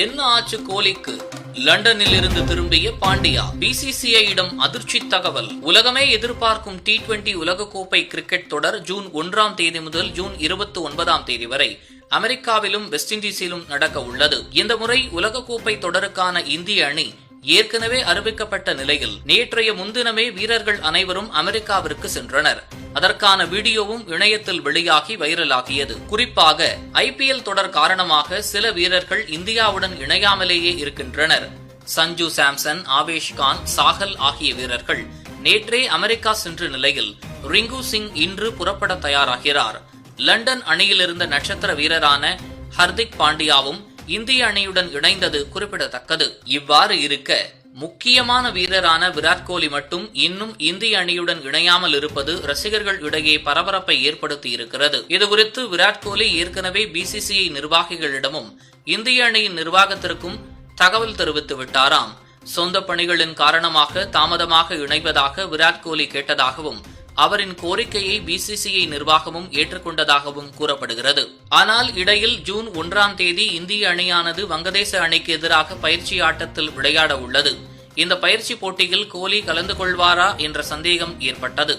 என்ன ஆச்சு கோலிக்கு? லண்டனில் இருந்து திரும்பிய பாண்டியா. பிசிசிஐயிடம் அதிர்ச்சி தகவல். உலகமே எதிர்பார்க்கும் T20 உலகக்கோப்பை கிரிக்கெட் தொடர் ஜூன் 1ஆம் தேதி முதல் ஜூன் 29ஆம் தேதி வரை அமெரிக்காவிலும் வெஸ்ட் இண்டீஸிலும் நடக்க உள்ளது. இந்த முறை உலகக்கோப்பை தொடருக்கான இந்திய அணி ஏற்கனவே அறிவிக்கப்பட்ட நிலையில் நேற்றைய முன்தினமே வீரர்கள் அனைவரும் அமெரிக்காவிற்கு சென்றனர். அதற்கான வீடியோவும் இணையத்தில் வெளியாகி வைரலாகியது. குறிப்பாக IPL தொடர் காரணமாக சில வீரர்கள் இந்தியாவுடன் இணையாமலேயே இருக்கின்றனர். சஞ்சு சாம்சன், ஆவேஷ் கான், சாஹல் ஆகிய வீரர்கள் நேற்றே அமெரிக்கா சென்ற நிலையில் ரிங்கு சிங் இன்று புறப்பட தயாராகிறார். லண்டன் அணியிலிருந்த நட்சத்திர வீரரான ஹர்திக் பாண்டியாவும் இந்திய அணியுடன் இணைந்தது குறிப்பிடத்தக்கது. இவ்வாறு இருக்க முக்கியமான வீரரான விராட் கோலி மட்டும் இன்னும் இந்திய அணியுடன் இணையாமல் இருப்பது ரசிகர்கள் இடையே பரபரப்பை ஏற்படுத்தி இருக்கிறது. இதுகுறித்து விராட் கோலி ஏற்கனவே BCCI நிர்வாகிகளிடமும் இந்திய அணியின் நிர்வாகத்திற்கும் தகவல் தெரிவித்து விட்டாராம். சொந்த பணிகளின் காரணமாக தாமதமாக இணைவதாக விராட் கோலி கேட்டதாகவும் அவரின் கோரிக்கையை BCCI நிர்வாகமும் ஏற்றுக்கொண்டதாகவும் கூறப்படுகிறது. ஆனால் இடையில் ஜூன் 1ஆம் தேதி இந்திய அணியானது வங்கதேச அணிக்கு எதிராக பயிற்சி ஆட்டத்தில் விளையாட உள்ளது. இந்த பயிற்சி போட்டியில் கோலி கலந்து கொள்வாரா என்ற சந்தேகம் ஏற்பட்டது.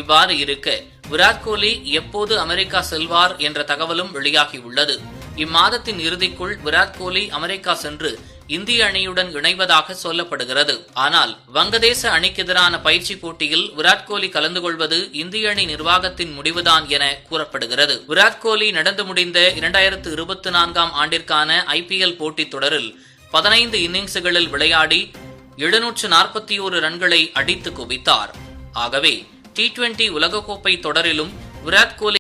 இவ்வாறு இருக்க விராட் கோலி எப்போது அமெரிக்கா செல்வார் என்ற தகவலும் வெளியாகியுள்ளது. இம்மாதத்தின் இறுதிக்குள் விராட் கோலி அமெரிக்கா சென்று இந்திய அணியுடன் இணைவதாக சொல்லப்படுகிறது. ஆனால் வங்கதேச அணிக்கு எதிரான பயிற்சி போட்டியில் விராட் கோலி கலந்து கொள்வது இந்திய அணி நிர்வாகத்தின் முடிவுதான் என கூறப்படுகிறது. விராட் கோலி நடந்து முடிந்த 2024ஆம் ஆண்டிற்கான IPL போட்டித் தொடரில் 15 இன்னிங்ஸ்களில் விளையாடி 741 ரன்களை அடித்து குவித்தார். ஆகவே T20 உலகக்கோப்பை தொடரிலும் விராட் கோலி